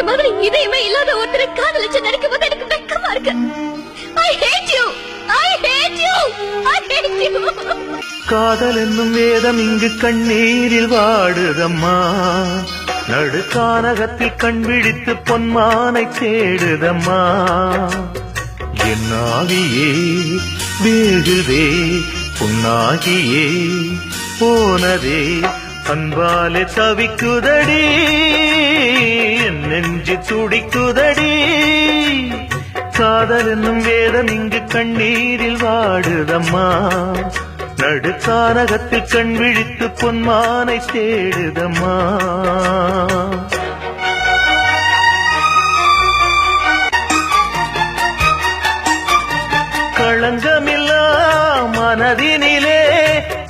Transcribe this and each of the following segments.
மாதிரி இதயமே இல்லாத ஒருத்தரை காதலிச்சு நினைக்கும் போது எனக்கு வெக்கமா இருக்கு. I hate you. I hate you. I hate you. காதல் என்னும் வேதம் இங்கு கண்ணீரில் வாடுதம்மா, நடுக்கானகத்தில் கண் விழித்து பொன்மானை தேடுதம்மா. என்னாகியே வேகுதே புண்ணாகியே போனதே, அன்பாலே தவிக்குதடி என் நெஞ்சு துடிக்குதடி. காதல் என்னும் வேதம் இங்கு கண்ணீரில் வாடுதம்மா, நடுக்கானகத்தில் கண் விழித்து பொன்மானை தேடுதம்மா. களங்கமில்லா மனதினிலே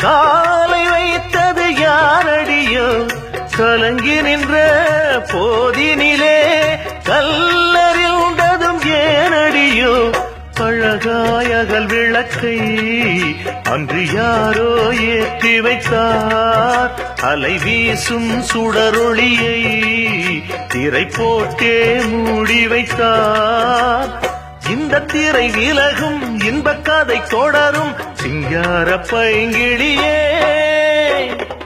காலை வைத்தது யாரடியோ, கலங்கி நின்ற போதினிலே கல்லறிந்ததும் ஏனடியோ. அழகாயகல் விளக்கை அன்று யாரோ ஏற்றி வைத்தார், அலை வீசும் சுடரொளியை திரை போட்டே மூடி வைத்தார். இந்த திரை விலகும் இன்பக் கதை தொடரும் சிங்கார பைங்கிளியே.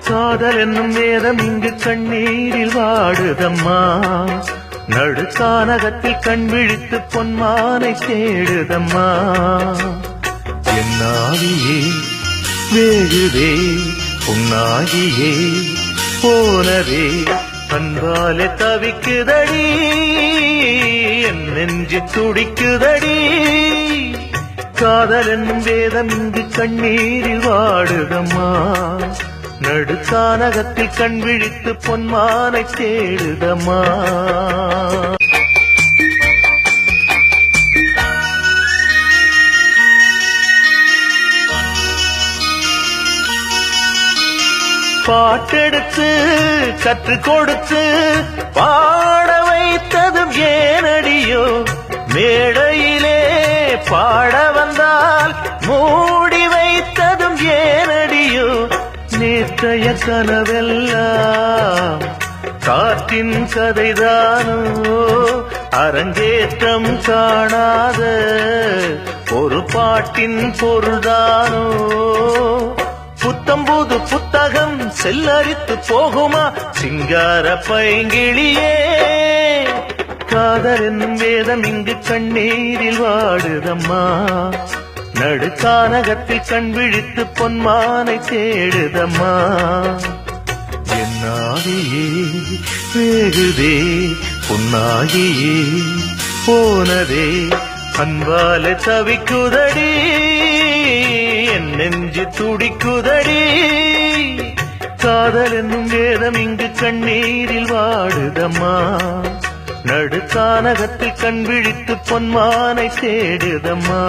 காதல் என்னும் வேதம் இங்கு கண்ணீரில் வாடுதம்மா, நடுக்கானகத்தில் கண் விழித்து பொன்மானை தேடுதம்மா. என்னாகியே வேகுதே புண்ணாகியே போனதே, அன்பாலே தவிக்குதடி என் நெஞ்சு துடிக்குதடி. காதல் என்னும் வேதம் இங்கு கண்ணீரில் வாடுதம்மா, நடுக்கானகத்தில் கண் விழித்து பொன்மானை தேடுதம்மா. பாட்டெடுத்து கற்றுக் கொடுத்து பாட வைத்ததும் ஏனடியோ, மேடையிலே பாட வந்தால் மூடி வைத்ததும் ஏனடியோ. நேற்றைய கனவெல்லாம் காற்றின் கதைதானோ, அரங்கேற்றம் காணாத ஒரு பாட்டின் பொருள்தானோ. புத்தம்புது புத்தகம் செல்லரித்து போகுமா சிங்கார பைங்கிளியே. காதல் என்னும் வேதம் இங்கு கண்ணீரில் வாடுதம்மா, நடுக்கானகத்தில் கண் விழித்து பொன்மானை தேடுதம்மா. என்னாகியே வேகுதே புண்ணாகியே போனதே, அன்பாலே தவிக்குதடி என் நெஞ்சு துடிக்குதடி. காதல் என்னும் வேதம் இங்கு கண்ணீரில் வாடுதம்மா, நடுக்கானகத்தில் கண் விழித்து பொன்மானை தேடுதம்மா.